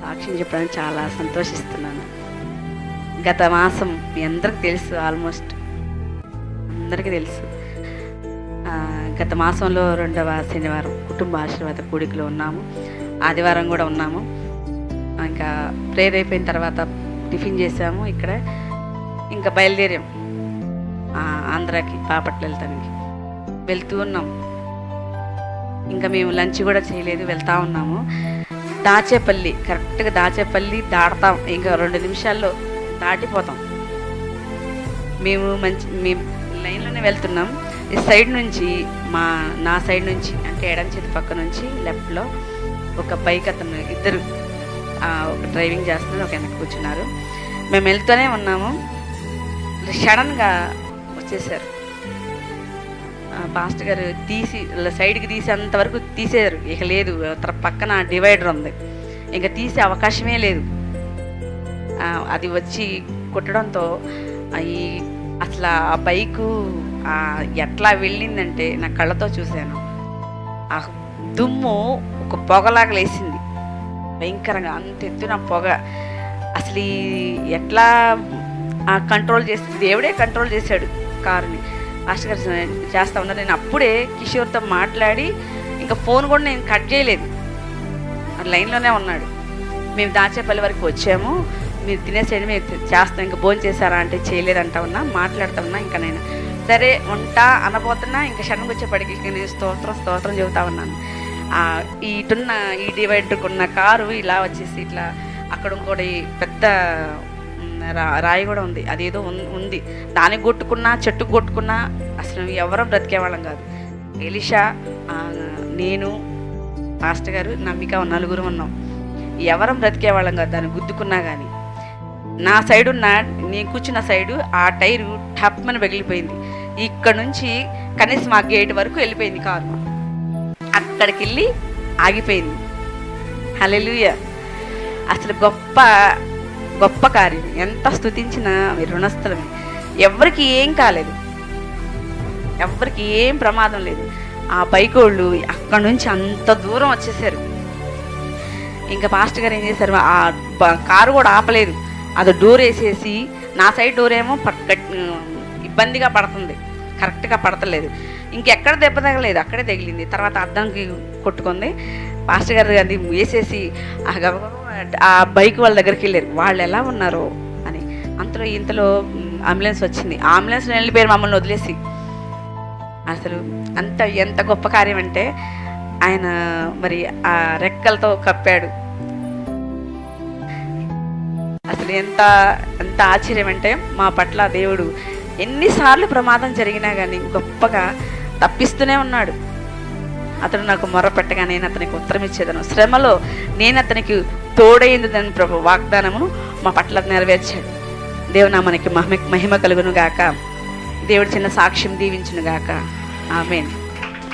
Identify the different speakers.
Speaker 1: సాక్ష్యం చెప్పడానికి చాలా సంతోషిస్తున్నాను. గత మాసం మీ అందరికి తెలుసు, ఆల్మోస్ట్ అందరికీ తెలుసు. గత మాసంలో 2వ శనివారం కుటుంబ ఆశీర్వాద కూడికలో ఉన్నాము. ఆదివారం కూడా ఉన్నాము. ఇంకా ప్రేయర్ అయిపోయిన తర్వాత టిఫిన్ చేసాము. ఇక్కడ ఇంకా బయలుదేరాం ఆంధ్రాకి, బాపట్ల వెళ్తానికి వెళ్తూ ఉన్నాం. ఇంకా మేము లంచ్ కూడా చేయలేదు, వెళ్తూ ఉన్నాము. దాచేపల్లి, కరెక్ట్గా దాచేపల్లి దాడతాం, ఇంకా 2 నిమిషాల్లో దాటిపోతాం. మేము లైన్లోనే వెళ్తున్నాం. ఈ సైడ్ నుంచి నా సైడ్ నుంచి అంటే ఎడం చేతి పక్క నుంచి లెఫ్ట్లో ఒక బైక్ అతను, ఇద్దరు ఒక డ్రైవింగ్ చేస్తున్నారు, ఒక వెనక్కి కూర్చున్నారు. మేము వెళ్తూనే ఉన్నాము. సడన్గా వచ్చేసారు. పాస్టర్ గారు తీసి సైడ్కి తీసి అంతవరకు తీసేశారు. ఇక లేదు, పక్కన డివైడర్ ఉంది, ఇంకా తీసే అవకాశమే లేదు. అది వచ్చి కొట్టడంతో అసలు ఆ బైకు ఎట్లా వెళ్ళిందంటే నా కళ్ళతో చూశాను. ఆ దుమ్ము ఒక పొగలాగా లేసింది భయంకరంగా, అంత ఎత్తున పొగ. అసలు ఎట్లా కంట్రోల్ చేసి, దేవుడే కంట్రోల్ చేశాడు కారుని. మాస్టర్ గారు చేస్తూ ఉన్నారు. నేను అప్పుడే కిషోర్తో మాట్లాడి ఇంకా ఫోన్ కూడా నేను కట్ చేయలేదు, లైన్లోనే ఉన్నాడు. మేము దాచేపల్లి వరకు వచ్చాము, మీరు తినేసేయండి, మేము చేస్తాం, ఇంకా భోజనం చేశారా అంటే చేయలేదంటా ఉన్నా, మాట్లాడుతూ ఉన్నా. ఇంకా నేను సరే ఉంటా అనబోతున్నా, ఇంకా క్షణం వచ్చేప్పటికి నేను స్తోత్రం చెబుతా ఉన్నాను. ఇటున్న ఈ డివైడర్కి ఉన్న కారు ఇలా వచ్చేసి ఇట్లా, అక్కడ ఇంకోటి పెద్ద రాయి కూడా ఉంది, అదేదో ఉంది, దానికి కొట్టుకున్నా చెట్టుకు కొట్టుకున్నా అసలు ఎవరో బ్రతికేవాళ్ళం కాదు. ఎలిషా, నేను, పాస్టర్ గారు, నమ్మిక 4 ఉన్నాం. ఎవరం బ్రతికేవాళ్ళం కాదు దాన్ని గుద్దుకున్నా కానీ. నా సైడు నేను కూర్చున్న సైడు ఆ టైరు టప్మని పగిలిపోయింది. ఇక్కడ నుంచి కనీసం ఆ గేట్ వరకు వెళ్ళిపోయింది కారు, అక్కడికి వెళ్ళి ఆగిపోయింది. హల్లెలూయా! అసలు గొప్ప కార్యం, ఎంత స్తుతించినా రుణస్థలమే. ఎవరికి ఏం కాలేదు, ఎవరికి ఏం ప్రమాదం లేదు. ఆ బైక్ వాళ్ళు అక్కడ నుంచి అంత దూరం వచ్చేసారు. ఇంకా పాస్టర్ గారు ఏం చేశారు, ఆ కారు కూడా ఆపలేదు, అది డోర్ వేసేసి, నా సైడ్ డోర్ ఏమో ఇబ్బందిగా పడుతుంది, కరెక్ట్గా పడతలేదు. ఇంకెక్కడ దెబ్బ తగలేదు, అక్కడే తగిలింది. తర్వాత అద్దానికి కొట్టుకుంది. పాస్టర్ గారు అది వేసేసి ఆ బైక్ వాళ్ళ దగ్గరికి వెళ్ళారు. వాళ్ళు ఎలా ఉన్నారో అని. ఇంతలో అంబులెన్స్ వచ్చింది. అంబులెన్స్లో వెళ్ళిపోయారు మమ్మల్ని వదిలేసి. అసలు ఎంత గొప్ప కార్యం అంటే, ఆయన మరి ఆ రెక్కలతో కప్పాడు. అసలు ఎంత ఆశ్చర్యం అంటే, మా పట్ల దేవుడు ఎన్నిసార్లు ప్రమాదం జరిగినా కానీ గొప్పగా తప్పిస్తూనే ఉన్నాడు. అతడు నాకు మొర్ర పెట్టగా నేను అతనికి ఉత్తరం ఇచ్చేదను, శ్రమలో నేను అతనికి తోడైందని ప్రభు వాగ్దానమును మా పట్ల నెరవేర్చాడు. దేవుడు మనకి మహిమ కలుగును గాక. దేవుడు చిన్న సాక్ష్యం దీవించును గాక. ఆమేన్.